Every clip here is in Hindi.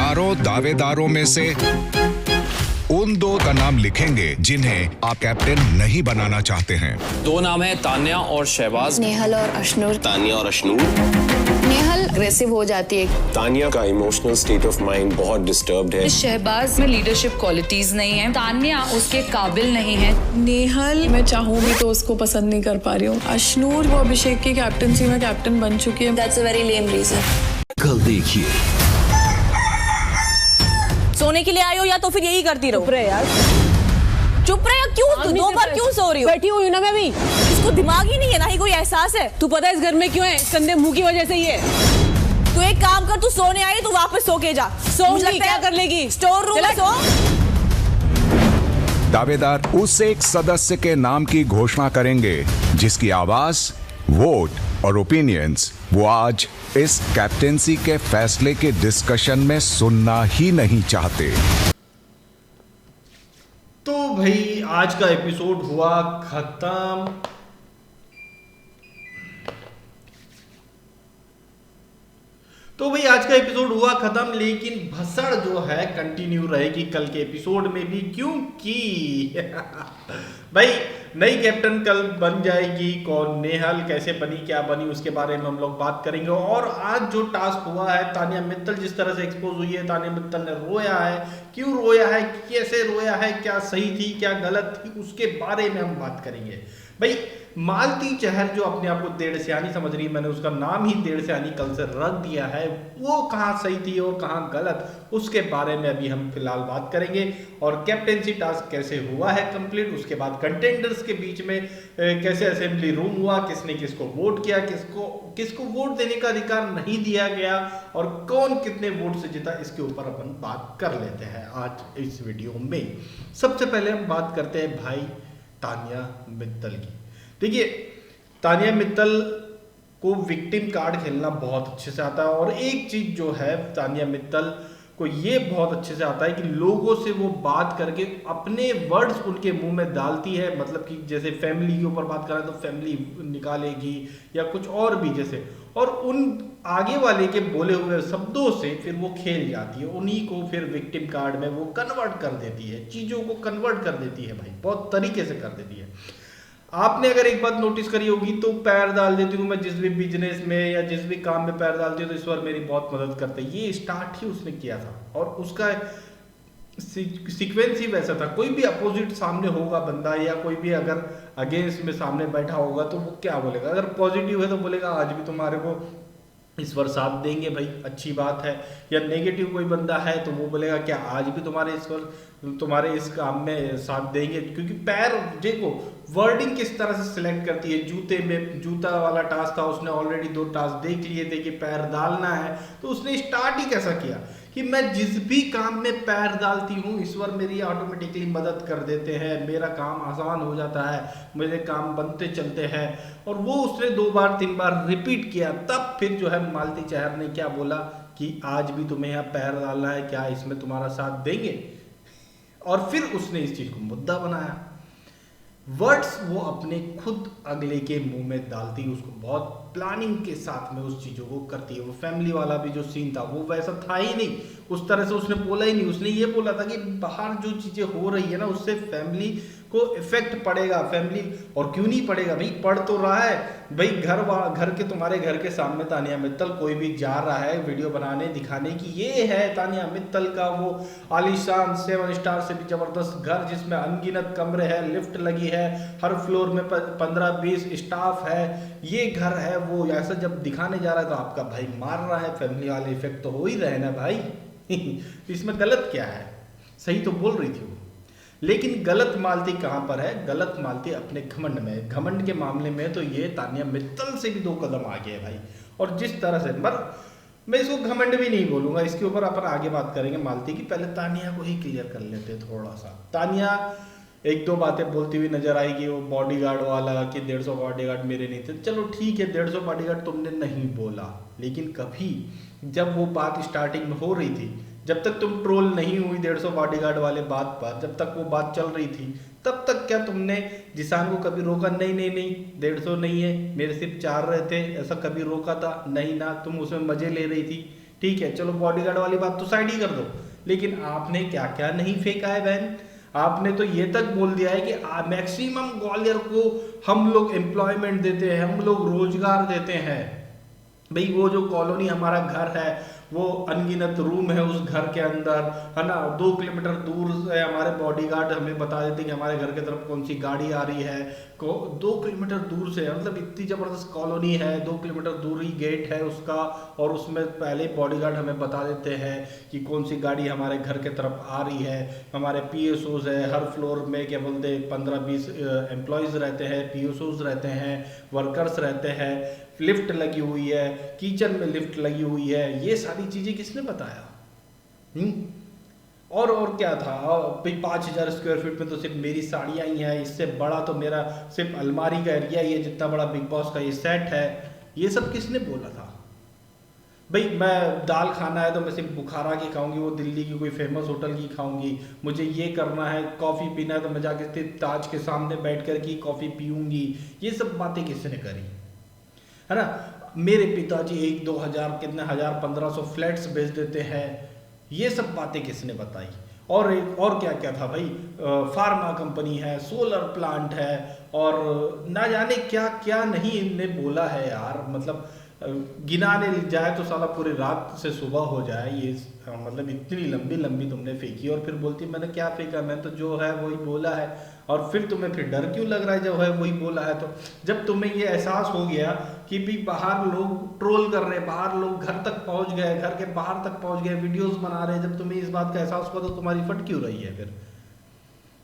चारों दावेदारों में से उन दो का नाम लिखेंगे जिन्हें आप कैप्टन नहीं बनाना चाहते हैं। दो नाम है तान्या और शहबाज। नेहल और अशनूर। तान्या और अशनूर। नेहल अग्रेसिव हो जाती है। तान्या का इमोशनल स्टेट ऑफ माइंड बहुत डिस्टर्ब्ड है। शहबाज में लीडरशिप क्वालिटीज नहीं है। तान्या उसके काबिल नहीं है। नेहल मैं चाहूँ भी तो उसको पसंद नहीं कर पा रही हूँ। अशनूर वो अभिषेक की कैप्टनसी में कैप्टन बन चुकी है। That's a very lame reason. कल देखिए। सोने के लिए आई हो या तो फिर यही करती रहो। चुप रहे यार। चुप रहे क्यों? दो बार क्यों सो रही हो? बैठी हुई हूं ना मैं भी। इसको दिमाग ही नहीं है, ना ही कोई एहसास है। तू पता है इस घर में क्यों है? कंधे मुंह की वजह से ही है। तू एक काम कर, तू सोने आई तो वापस सो के जा। सोऊंगी, क्या कर लेगी? स्टोर रूम में सो। दावेदार उस एक सदस्य के नाम की घोषणा करेंगे जिसकी आवाज, वोट और ओपिनियंस वो आज इस कैप्टेंसी के फैसले के डिस्कशन में सुनना ही नहीं चाहते। तो भाई आज का एपिसोड हुआ खत्म। लेकिन भसड़ जो है कंटिन्यू रहेगी कल के एपिसोड में भी, क्योंकि भाई नई कैप्टन कल बन जाएगी। कौन? नेहल कैसे बनी, क्या बनी, उसके बारे में हम लोग बात करेंगे। और आज जो टास्क हुआ है, तान्या मित्तल जिस तरह से एक्सपोज हुई है, तान्या मित्तल ने रोया है, क्यों रोया है, कैसे रोया है, क्या सही थी क्या गलत थी, उसके बारे में हम बात करेंगे। भाई मालती चहर जो अपने आप को डेढ़ सियानी समझ रही है, मैंने उसका नाम ही डेढ़ सियानी कल से रख दिया है, वो कहाँ सही थी और कहाँ गलत, उसके बारे में अभी हम फिलहाल बात करेंगे। और कैप्टेंसी टास्क कैसे हुआ है कंप्लीट, उसके बाद कंटेंडर्स के बीच में कैसे असेंबली रूम हुआ, किसने किसको वोट किया, किसको वोट देने का अधिकार नहीं दिया गया, और कौन कितने वोट से जीता, इसके ऊपर अपन बात कर लेते हैं आज इस वीडियो में। सबसे पहले हम बात करते हैं भाई तान्या मित्तल की। देखिए तान्या मित्तल को विक्टिम कार्ड खेलना बहुत अच्छे से आता है, और एक चीज जो है तान्या मित्तल को ये बहुत अच्छे से आता है कि लोगों से वो बात करके अपने वर्ड्स उनके मुंह में डालती है। मतलब कि जैसे फैमिली के ऊपर बात करें तो फैमिली निकालेगी या कुछ और भी जैसे, और उन आगे वाले के बोले हुए शब्दों से फिर वो खेल जाती है, उन्हीं को फिर विक्टिम कार्ड में वो कन्वर्ट कर देती है, चीज़ों को कन्वर्ट कर देती है भाई, बहुत तरीके से कर देती है। आपने अगर एक बात नोटिस करी होगी तो पैर डाल देती हूँ मैं जिस भी बिजनेस में या जिस भी काम में पैर डालती हूँ तो ईश्वर मेरी बहुत मदद करते हैं, ये स्टार्ट ही उसने किया था और उसका सीक्वेंस ही वैसा था। कोई भी अपोजिट सामने होगा बंदा या कोई भी अगर अगेंस्ट में सामने बैठा होगा तो वो क्या बोलेगा, अगर पॉजिटिव है तो बोलेगा आज भी तुम्हारे को ईश्वर साथ देंगे भाई, अच्छी बात है। या नेगेटिव कोई बंदा है तो वो बोलेगा क्या आज भी तुम्हारे ईश्वर तुम्हारे इस काम में साथ देंगे। क्योंकि पैर देखो वर्डिंग किस तरह से सिलेक्ट करती है। जूते में जूता वाला टास्क था, उसने ऑलरेडी 2 टास्क देख लिए थे कि पैर डालना है, तो उसने स्टार्ट ही कैसा किया कि मैं जिस भी काम में पैर डालती हूँ ईश्वर मेरी ऑटोमेटिकली मदद कर देते हैं, मेरा काम आसान हो जाता है, मेरे काम बनते चलते हैं। और वो उसने 2 बार 3 बार रिपीट किया, तब फिर जो है मालती चहर ने क्या बोला कि आज भी तुम्हें यहाँ पैर डालना है, क्या इसमें तुम्हारा साथ देंगे। और फिर उसने इस चीज को मुद्दा बनाया। वर्ड्स वो अपने खुद अगले के मुंह में डालती है, उसको बहुत प्लानिंग के साथ में उस चीजों को करती है। वो फैमिली वाला भी जो सीन था वो वैसा था ही नहीं, उस तरह से उसने बोला ही नहीं। उसने ये बोला था कि बाहर जो चीजें हो रही है ना उससे फैमिली को इफेक्ट पड़ेगा, फैमिली और क्यों नहीं पड़ेगा भाई, पड़ तो रहा है भाई। घर के तुम्हारे घर के सामने तान्या मित्तल कोई भी जा रहा है वीडियो बनाने दिखाने की, ये है तान्या मित्तल का वो आलीशान 7 स्टार से भी जबरदस्त घर जिसमें अनगिनत कमरे हैं, लिफ्ट लगी है, हर फ्लोर में 15-20 स्टाफ है, ये घर है। वो ऐसा जब दिखाने जा रहा है तो आपका भाई मार रहा है, फैमिली वाले इफेक्ट तो हो ही रहे ना भाई। इसमें गलत क्या है, सही तो बोल रही थी वो। लेकिन गलत मालती कहां पर है, गलत मालती अपने घमंड में। घमंड के मामले में तो ये तान्या मित्तल से भी 2 कदम आगे है भाई। और जिस तरह से मैं इसको घमंड भी नहीं बोलूंगा, इसके ऊपर अपन आगे बात करेंगे मालती की। पहले तान्या को ही क्लियर कर लेते थोड़ा सा। तान्या 1-2 बातें बोलती हुई नजर आएगी, वो बॉडीगार्ड वाला कि 150 बॉडीगार्ड मेरे नहीं थे। चलो ठीक है 150 बॉडीगार्ड तुमने नहीं बोला, लेकिन कभी जब वो बात स्टार्टिंग में हो रही थी, जब तक तुम ट्रोल नहीं हुई 150 बॉडीगार्ड वाले बात पर, जब तक वो बात चल रही थी तब तक क्या तुमने जिसान को कभी रोका? नहीं 150 नहीं है, मेरे सिर्फ 4 रहे थे, ऐसा कभी रोका था नहीं ना? तुम उसमें मजे ले रही थी ठीक है, चलो बॉडीगार्ड वाली बात तो साइड ही कर दो, लेकिन आपने क्या क्या नहीं फेंका है बहन। आपने तो ये तक बोल दिया है कि मैक्सिमम ग्वालियर को हम लोग एम्प्लॉयमेंट देते हैं, हम लोग रोजगार देते हैं। भाई वो जो कॉलोनी हमारा घर है, वो अनगिनत रूम है उस घर के अंदर, है ना। 2 किलोमीटर दूर से हमारे बॉडीगार्ड हमें बता देते कि हमारे घर की तरफ कौन सी गाड़ी आ रही है, 2 किलोमीटर दूर से, मतलब इतनी ज़बरदस्त कॉलोनी है, 2 किलोमीटर दूर ही गेट है उसका, और उसमें पहले बॉडीगार्ड हमें बता देते हैं कि कौन सी गाड़ी हमारे घर के तरफ आ रही है। हमारे PSOs है, हर फ्लोर में क्या बोलते 15-20 एम्प्लॉयज़ रहते हैं, PSOs रहते हैं, वर्कर्स रहते हैं, लिफ्ट लगी हुई है, किचन में लिफ्ट लगी हुई है। ये सारी चीज़ें किसने बताया? और क्या था भाई, 5000 स्क्वायर फीट में तो सिर्फ मेरी साड़ियाँ ही हैं, इससे बड़ा तो मेरा सिर्फ अलमारी का एरिया ही है, जितना बड़ा बिग बॉस का ये सेट है। ये सब किसने बोला था? भाई मैं दाल खाना है तो मैं सिर्फ बुखारा की खाऊंगी, वो दिल्ली की कोई फेमस होटल की खाऊंगी। मुझे ये करना है, कॉफ़ी पीना है तो मैं जाके सिर्फ ताज के सामने बैठ कर की कॉफ़ी पीऊँगी। ये सब बातें किसने करी, है ना। मेरे पिताजी 1-2 हज़ार कितने हज़ार 1500 फ्लैट्स बेच देते हैं, ये सब बातें किसने बताई? और क्या क्या था भाई, फार्मा कंपनी है, सोलर प्लांट है, और ना जाने क्या क्या नहीं इनने बोला है यार। मतलब गिनाने जाए तो साला पूरी रात से सुबह हो जाए। ये मतलब इतनी लंबी लंबी तुमने फेंकी, और फिर बोलती मैंने क्या फेंका, मैं तो जो है वही बोला है। और फिर तुम्हें फिर डर क्यों लग रहा है जब है वही बोला है? तो जब तुम्हें ये एहसास हो गया कि भी बाहर लोग ट्रोल कर रहे हैं, बाहर लोग घर तक पहुंच गए, घर के बाहर तक पहुंच गए, वीडियोस बना रहे हैं, जब तुम्हें इस बात का एहसास हुआ तो तुम्हारी फट क्यों रही है? फिर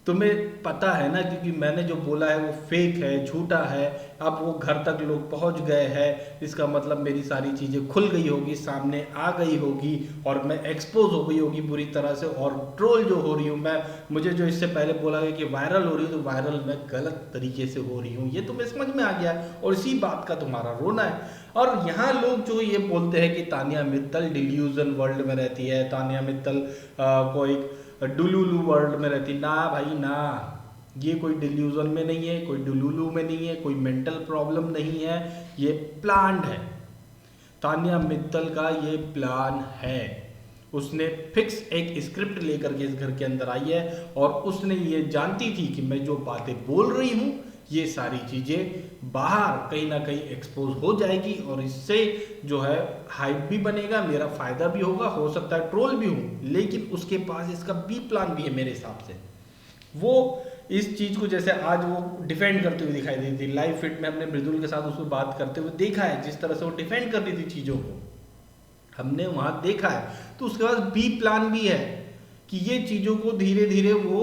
तुम्हें पता है ना, क्योंकि मैंने जो बोला है वो फेक है, झूठा है। अब वो घर तक लोग पहुंच गए हैं, इसका मतलब मेरी सारी चीज़ें खुल गई होगी, सामने आ गई होगी, और मैं एक्सपोज हो गई होगी बुरी तरह से। और ट्रोल जो हो रही हूँ मैं, मुझे जो इससे पहले बोला गया कि वायरल हो रही हूँ, तो वायरल मैं गलत तरीके से हो रही हूँ, ये तुम्हें समझ में आ गया है, और इसी बात का तुम्हारा रोना है। और यहाँ लोग जो ये बोलते हैं कि तानिया मित्तल डिल्यूजन वर्ल्ड में रहती है, तानिया मित्तल को एक डुलुलु वर्ल्ड में रहती, ना भाई ना, ये कोई डिल्यूजन में नहीं है, कोई डुलुलु में नहीं है, कोई मेंटल प्रॉब्लम नहीं है, ये प्लान है। तानिया मित्तल का ये प्लान है। उसने फिक्स एक स्क्रिप्ट लेकर के इस घर के अंदर आई है, और उसने ये जानती थी कि मैं जो बातें बोल रही हूँ ये सारी चीज़ें बाहर कहीं ना कहीं एक्सपोज हो जाएगी, और इससे जो है हाइप भी बनेगा, मेरा फ़ायदा भी होगा, हो सकता है ट्रोल भी हूँ, लेकिन उसके पास इसका बी प्लान भी है मेरे हिसाब से। वो इस चीज़ को जैसे आज वो डिफेंड करते हुए दिखाई दी थी लाइव फिट में, हमने मृदुल के साथ उसको बात करते हुए देखा है, जिस तरह से वो डिफेंड कर रही थी चीज़ों को हमने वहाँ देखा है। तो उसके पास बी प्लान भी है कि ये चीज़ों को धीरे धीरे वो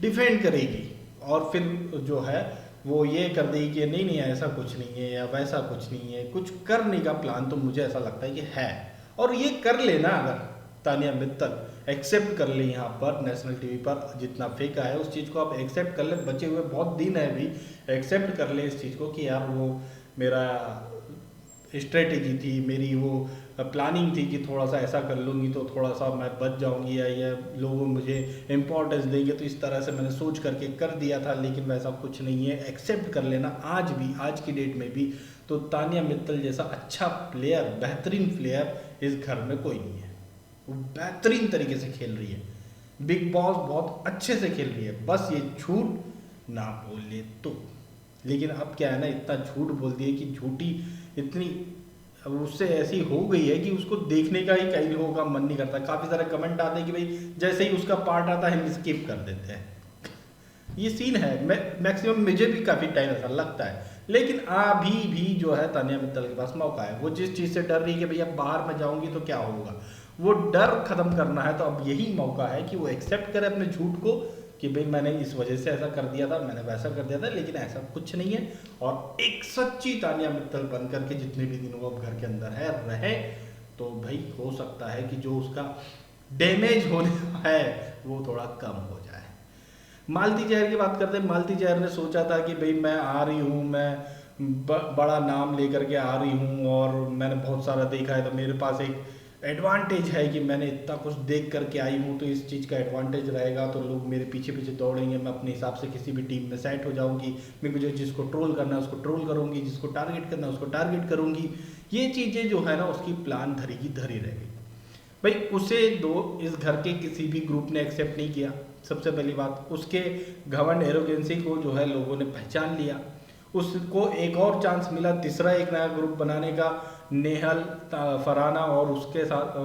डिफेंड करेगी, और फिर जो है वो ये कर देगी कि नहीं नहीं ऐसा कुछ नहीं है या वैसा कुछ नहीं है। कुछ करने का प्लान तो मुझे ऐसा लगता है कि है, और ये कर लेना, अगर तानिया मित्तल एक्सेप्ट कर ले यहाँ पर नेशनल टीवी पर जितना फेंका है उस चीज़ को आप एक्सेप्ट कर ले, बचे हुए बहुत दिन है अभी, एक्सेप्ट कर ले इस चीज़ को कि यार वो मेरा स्ट्रेटेजी थी, मेरी वो प्लानिंग थी कि थोड़ा सा ऐसा कर लूँगी तो थोड़ा सा मैं बच जाऊँगी, या लोग मुझे इम्पोर्टेंस देंगे, तो इस तरह से मैंने सोच करके कर दिया था, लेकिन वैसा कुछ नहीं है। एक्सेप्ट कर लेना आज भी, आज की डेट में भी तो तानिया मित्तल जैसा अच्छा प्लेयर, बेहतरीन प्लेयर इस घर में कोई नहीं है। वो बेहतरीन तरीके से खेल रही है, बिग बॉस बहुत अच्छे से खेल रही है, बस ये झूठ ना बोले तो। लेकिन अब क्या है ना, इतना झूठ बोल दिए कि झूठी इतनी अब उससे ऐसी हो गई है कि उसको देखने का ही कई लोगों का मन नहीं करता। काफ़ी सारे कमेंट आते हैं कि भाई जैसे ही उसका पार्ट आता है हम स्किप कर देते हैं। ये सीन है, मैक्सिमम मुझे भी काफ़ी टाइम ऐसा लगता है, लेकिन अभी भी जो है तानिया मित्तल के पास मौका है। वो जिस चीज़ से डर रही है कि भैया बाहर में जाऊंगी तो क्या होगा, वो डर खत्म करना है, तो अब यही मौका है कि वो एक्सेप्ट करे अपने झूठ को कि भाई मैंने इस वजह से ऐसा कर दिया था, मैंने वैसा कर दिया था, लेकिन ऐसा कुछ नहीं है। और एक सच्ची तानिया मित्तल बन करके जितने भी दिन वो अब घर के अंदर है रहे, तो भाई हो सकता है कि जो उसका डैमेज होने है वो थोड़ा कम हो जाए। मालती जहर की बात करते हैं। मालती जहर ने सोचा था कि भाई मैं आ रही हूँ, मैं बड़ा नाम लेकर के आ रही हूँ, और मैंने बहुत सारा देखा है, तो मेरे पास एक एडवांटेज है कि मैंने इतना कुछ देख करके आई हूँ, तो इस चीज़ का एडवांटेज रहेगा, तो लोग मेरे पीछे पीछे दौड़ेंगे, मैं अपने हिसाब से किसी भी टीम में सेट हो जाऊँगी, मैं मुझे जिसको ट्रोल करना है उसको ट्रोल करूँगी, जिसको टारगेट करना है उसको टारगेट करूँगी। ये चीज़ें जो है ना उसकी प्लान धरी की धरी रहेगी। भाई उसे इस घर के किसी भी ग्रुप ने एक्सेप्ट नहीं किया। सबसे पहली बात, उसके घमंड एरोगेंसी को जो है लोगों ने पहचान लिया। उसको एक और चांस मिला तीसरा एक नया ग्रुप बनाने का, नेहल, फरहाना और उसके साथ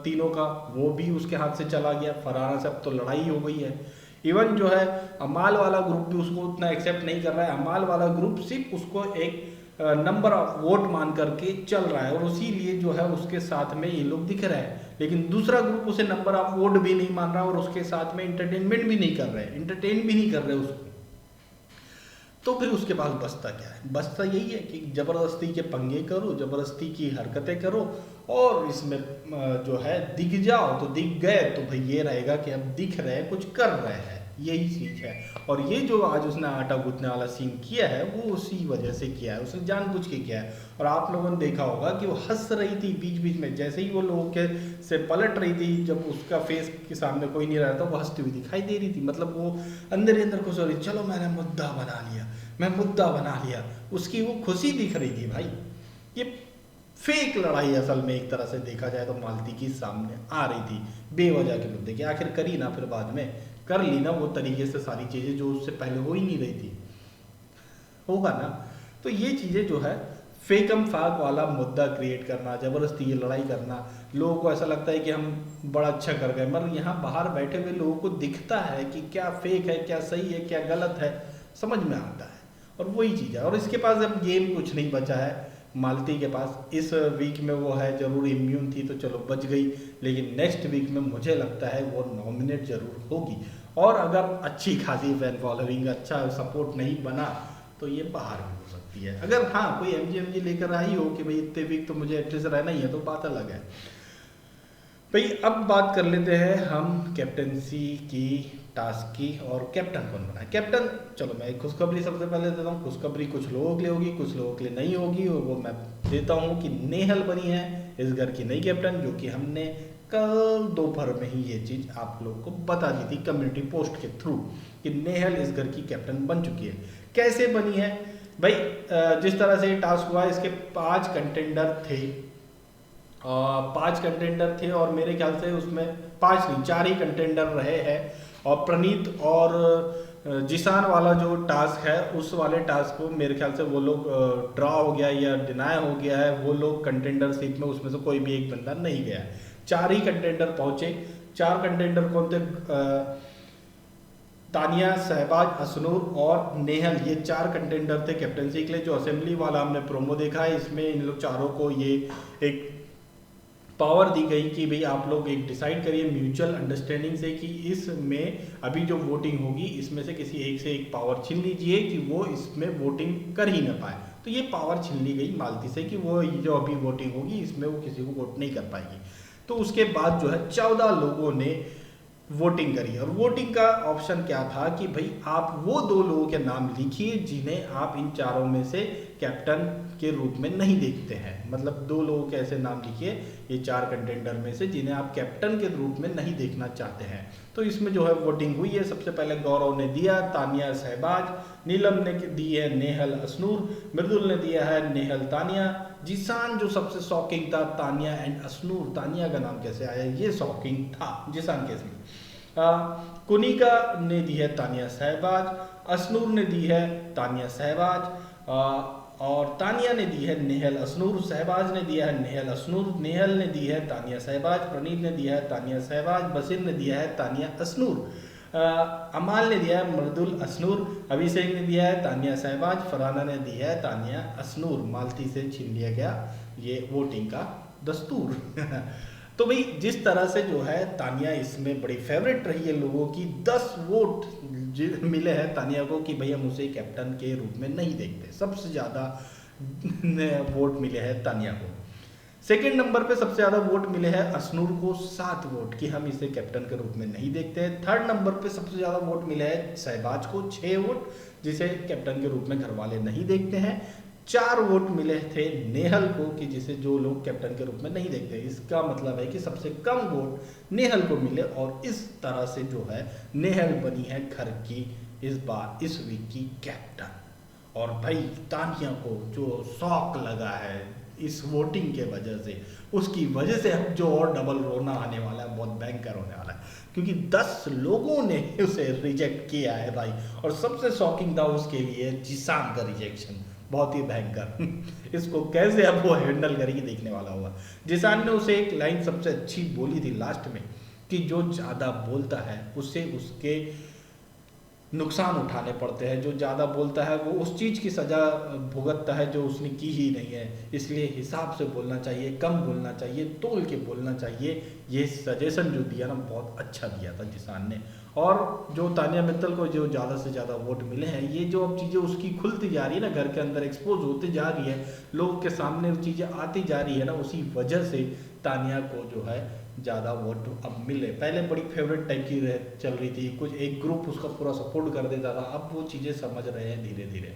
तीनों का, वो भी उसके हाथ से चला गया। फरहाना से अब तो लड़ाई हो गई है। इवन जो है अमाल वाला ग्रुप भी उसको उतना एक्सेप्ट नहीं कर रहा है। अमाल वाला ग्रुप सिर्फ उसको एक नंबर ऑफ वोट मान करके चल रहा है और उसी लिए जो है उसके साथ में ये लोग दिख रहे हैं। लेकिन दूसरा ग्रुप उसे नंबर ऑफ वोट भी नहीं मान रहा और उसके साथ में एंटरटेनमेंट भी नहीं कर रहे, एंटरटेन भी नहीं कर रहे उसको। तो फिर उसके पास बचता क्या है? बचता यही है कि जबरदस्ती के पंगे करो, जबरदस्ती की हरकतें करो और इसमें जो है दिख जाओ। तो दिख गए तो भाई ये रहेगा कि अब दिख रहे, कुछ कर रहे हैं, यही चीज है। और ये जो आज उसने आटा गूंथने वाला सीन किया है वो उसी वजह से किया है, उसने जानबूझ के किया है। और आप लोगों ने देखा होगा कि वो हंस रही थी बीच बीच में, जैसे ही वो लोगों के से पलट रही थी, जब उसका फेस के सामने कोई नहीं रहा था, वो हंसती हुई दिखाई दे रही थी। मतलब वो अंदर ही अंदर खुश हो रही, चलो मैंने मुद्दा बना लिया, मैं मुद्दा बना लिया, उसकी वो खुशी दिख रही थी। भाई ये फेक लड़ाई असल में एक तरह से देखा जाए तो मालती की सामने आ रही थी बेवजह के मुद्दे की। आखिर करी ना, फिर बाद में कर ली ना वो तरीके से सारी चीजें जो उससे पहले हो ही नहीं रही थी, होगा ना। तो ये चीजें जो है फेकम फाक वाला मुद्दा क्रिएट करना, जबरदस्ती ये लड़ाई करना, लोगों को ऐसा लगता है कि हम बड़ा अच्छा कर गए, मगर यहाँ बाहर बैठे हुए लोगों को दिखता है कि क्या फेक है, क्या सही है, क्या गलत है, समझ में आता है। और वही चीज़ है। और इसके पास अब गेम कुछ नहीं बचा है मालती के पास। इस वीक में वो है जरूर इम्यून थी तो चलो बच गई, लेकिन नेक्स्ट वीक में मुझे लगता है वो नॉमिनेट जरूर होगी। और अगर अच्छी खासी फैन फॉलोइंग, अच्छा सपोर्ट नहीं बना तो ये बाहर भी हो सकती है। अगर हाँ कोई एमजी लेकर आई हो कि भाई इतने वीक तो मुझे एटलीस्ट रहना ही है, तो बात अलग है। भाई अब बात कर लेते हैं हम कैप्टनसी की टास्क की और कैप्टन कौन बना है। कैप्टन, चलो मैं एक खुशखबरी सबसे पहले देता हूँ। खुशखबरी कुछ लोगों के लिए होगी, कुछ लोगों के लिए नहीं होगी, और वो मैं देता हूँ कि नेहल बनी है इस घर की नई कैप्टन, जो कि हमने कल दोपहर में ही ये चीज़ आप लोग को बता दी थी कम्युनिटी पोस्ट के थ्रू कि नेहल इस घर की कैप्टन बन चुकी है। कैसे बनी है भाई? जिस तरह से ये टास्क हुआ, इसके 5 कंटेंडर थे, 5 कंटेंडर थे और मेरे ख्याल से उसमें 5 नहीं 4 ही कंटेंडर रहे हैं। और प्रणीत और जिसान वाला जो टास्क है, उस वाले टास्क को मेरे ख्याल से वो लोग ड्रॉ हो गया या डिनाई हो गया है, वो लोग कंटेंडरशिप में उसमें से कोई भी एक बंदा नहीं गया। 4 ही कंटेंडर पहुंचे। 4 कंटेंडर कौन थे? तानिया, शहबाज, असनूर और नेहल, ये 4 कंटेंडर थे कैप्टनसी के लिए। जो असेंबली वाला हमने प्रोमो देखा है, इसमें इन लोग चारों को ये एक पावर दी गई कि भाई आप लोग एक डिसाइड करिए म्यूचुअल अंडरस्टैंडिंग से कि इसमें अभी जो वोटिंग होगी इसमें से किसी एक से एक पावर छीन लीजिए कि वो इसमें वोटिंग कर ही ना पाए। तो ये पावर छीन ली गई मालती से कि वो जो अभी वोटिंग होगी इसमें वो किसी को वोट नहीं कर पाएगी। तो उसके बाद जो है 14 लोगों ने वोटिंग करी और वोटिंग का ऑप्शन क्या था कि भाई आप वो 2 लोगों के नाम लिखिए जिन्हें आप इन चारों में से कैप्टन के रूप में नहीं देखते हैं। मतलब 2 लोगों के ऐसे नाम लिखिए ये 4 कंटेंडर में से जिन्हें आप कैप्टन के रूप में नहीं देखना चाहते हैं। तो इसमें जो है वोटिंग हुई है। सबसे पहले गौरव ने दिया तानिया शहबाज, नीलम ने दी है नेहल असनूर, मृदुल ने दिया है नेहल तानिया, जिसान जो सबसे शॉकिंग था तानिया एंड असनूर। तानिया का नाम कैसे आया ये शॉकिंग था, जिसान कैसे। कुनिका ने दी है तानिया शहबाज, असनूर ने दी है तानिया शहबाज और तानिया ने दी है नेहल असनूर, शहबाज ने दिया है नेहल असनूर, नेहल ने दी है तानिया शहबाज, प्रणीत ने दिया है तानिया शहबाज, बसीर ने दिया है तानिया असनूर, अमाल ने दिया है मृदुल असनूर, अभिषेक ने दिया है तानिया शहबाज, फरहाना ने दिया है तानिया असनूर। मालती से छीन लिया गया ये वोटिंग का दस्तूर। तो भाई जिस तरह से जो है तानिया इसमें बड़ी फेवरेट रही है लोगों की, 10 वोट मिले हैं तानिया को कि भाई हम उसे कैप्टन के रूप में नहीं देखते। सबसे ज़्यादा वोट मिले हैं तानिया को। सेकेंड नंबर पे सबसे ज़्यादा वोट मिले हैं असनूर को 7 वोट कि हम इसे कैप्टन के रूप में नहीं देखते हैं। थर्ड नंबर पे सबसे ज़्यादा वोट मिले हैं शहबाज को 6 वोट जिसे कैप्टन के रूप में घर वाले नहीं देखते हैं। 4 वोट मिले थे नेहल को कि जिसे जो लोग कैप्टन के रूप में नहीं देखते। इसका मतलब है कि सबसे कम वोट नेहल को मिले और इस तरह से जो है नेहल बनी है घर की इस बार इस वीक की कैप्टन। और भाई तानिया को जो शौक लगा है इस वोटिंग के वजह से, उसकी वजह से अब जो और डबल रोना आने वाला है, बहुत भयंकर होने वाला है, क्योंकि 10 लोगों ने उसे रिजेक्ट किया है भाई। और सबसे शॉकिंग था उसके लिए जिसान का रिजेक्शन, बहुत ही भयंकर। इसको कैसे अब वो हैंडल करेगी देखने वाला हुआ। जिसान ने उसे एक लाइन सबसे अच्छी बोली थी लास्ट में कि जो ज़्यादा बोलता है उसे उसके नुकसान उठाने पड़ते हैं, जो ज़्यादा बोलता है वो उस चीज़ की सज़ा भुगतता है जो उसने की ही नहीं है, इसलिए हिसाब से बोलना चाहिए, कम बोलना चाहिए, तोल के बोलना चाहिए। ये सजेशन जो दिया ना बहुत अच्छा दिया था जिसान ने। और जो तानिया मित्तल को जो ज़्यादा से ज़्यादा वोट मिले हैं, ये जो अब चीज़ें उसकी खुलती जा रही है ना, घर के अंदर एक्सपोज होती जा रही है, लोगों के सामने चीज़ें आती जा रही है ना, उसी वजह से तानिया को जो है ज़्यादा वोट अब मिले। पहले बड़ी फेवरेट टाइप की चल रही थी, कुछ एक ग्रुप उसका पूरा सपोर्ट कर देता था, अब वो चीज़ें समझ रहे हैं धीरे धीरे।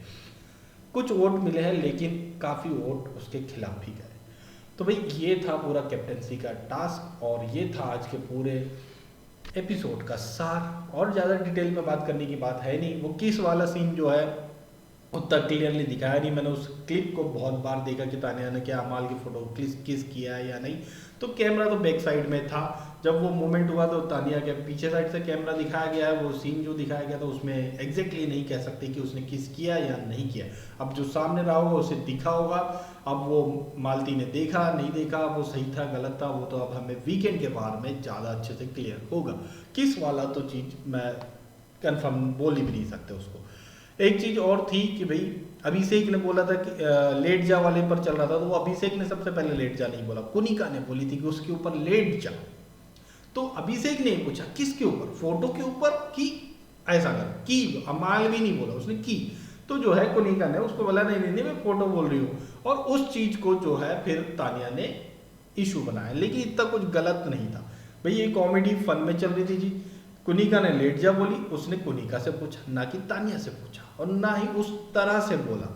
कुछ वोट मिले हैं लेकिन काफ़ी वोट उसके खिलाफ भी गए। तो भाई ये था पूरा कैप्टेंसी का टास्क और ये था आज के पूरे एपिसोड का सार। और ज़्यादा डिटेल में बात करने की बात है नहीं। वो किस वाला सीन जो है उतना क्लियरली दिखाया नहीं। मैंने उस क्लिप को बहुत बार देखा कि तानिया ने क्या अमाल की फ़ोटो किस किया है या नहीं, तो कैमरा तो बैक साइड में था। जब वो मोमेंट हुआ तो तानिया के पीछे साइड से कैमरा दिखाया गया है। वो सीन जो दिखाया गया था उसमें एग्जैक्टली नहीं कह सकते कि उसने किस किया या नहीं किया। अब जो सामने रहा होगा उसे दिखा होगा। अब वो मालती ने देखा नहीं देखा, वो सही था गलत था, वो तो अब हमें वीकेंड के बारे में ज़्यादा अच्छे से क्लियर होगा। किस वाला तो चीज़ मैं कंफर्म बोल ही भी नहीं सकते उसको। एक चीज़ और थी कि भाई अभिषेक ने बोला था कि लेट जा वाले पर चल रहा था, तो वो अभिषेक ने सबसे पहले लेट जा नहीं बोला, कुनिका ने बोली थी कि उसके ऊपर लेट जा। तो अभिषेक ने पूछा किसके ऊपर, फोटो के ऊपर कि ऐसा कर की, अमाल भी नहीं बोला उसने की। तो जो है कुनिका ने उसको बोला नहीं नहीं नहीं मैं फोटो बोल रही हूँ, और उस चीज़ को जो है फिर तानिया ने इशू बनाया। लेकिन इतना कुछ गलत नहीं था भाई, ये कॉमेडी फन में चल रही थी जी। कुनिका ने लेट जा बोली, उसने कुनिका से पूछा, ना कि तानिया से पूछा, और ना ही उस तरह से बोला।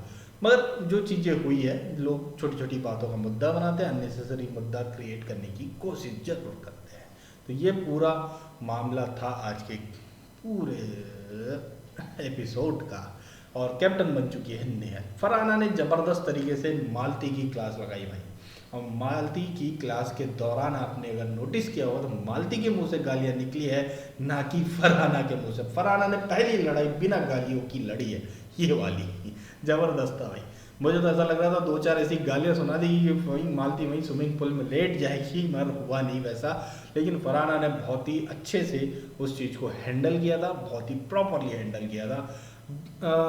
मगर जो चीज़ें हुई है, लोग छोटी छोटी बातों का मुद्दा बनाते हैं, अननेसेसरी मुद्दा क्रिएट करने की कोशिश जरूर करते हैं। तो ये पूरा मामला था आज के पूरे एपिसोड का। और कैप्टन बन चुकी है नेहा। फरहाना ने ज़बरदस्त तरीके से मालती की क्लास लगाई भाई। और मालती की क्लास के दौरान आपने अगर नोटिस किया होगा तो मालती के मुंह से गालियां निकली है, ना कि फरहाना के मुंह से। फरहाना ने पहली लड़ाई बिना गालियों की लड़ी है, ये वाली ज़बरदस्त था भाई। मुझे तो ऐसा लग रहा था 2-4 ऐसी गालियां सुना दी कि वहीं मालती वहीं स्विमिंग पूल में लेट जाएगी, मगर हुआ नहीं वैसा। लेकिन फरहाना ने बहुत ही अच्छे से उस चीज़ को हैंडल किया था, बहुत ही प्रॉपरली हैंडल किया था।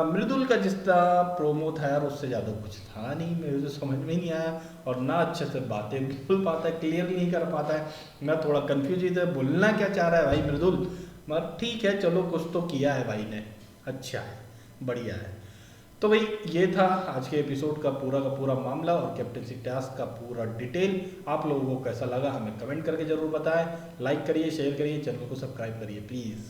मृदुल का जिस तरह प्रोमो था यार, उससे ज़्यादा कुछ था नहीं, मेरे तो समझ में नहीं आया। और ना अच्छे से बातें बोल पाता है, क्लियर नहीं कर पाता है। मैं थोड़ा कंफ्यूज ही था, बोलना क्या चाह रहा है भाई मृदुल। मगर ठीक है, चलो कुछ तो किया है भाई ने, अच्छा है, बढ़िया है। तो भाई ये था आज के एपिसोड का पूरा मामला और कैप्टेंसी टास्क का पूरा डिटेल। आप लोगों को कैसा लगा हमें कमेंट करके ज़रूर बताएं। लाइक करिए, शेयर करिए, चैनल को सब्सक्राइब करिए प्लीज़।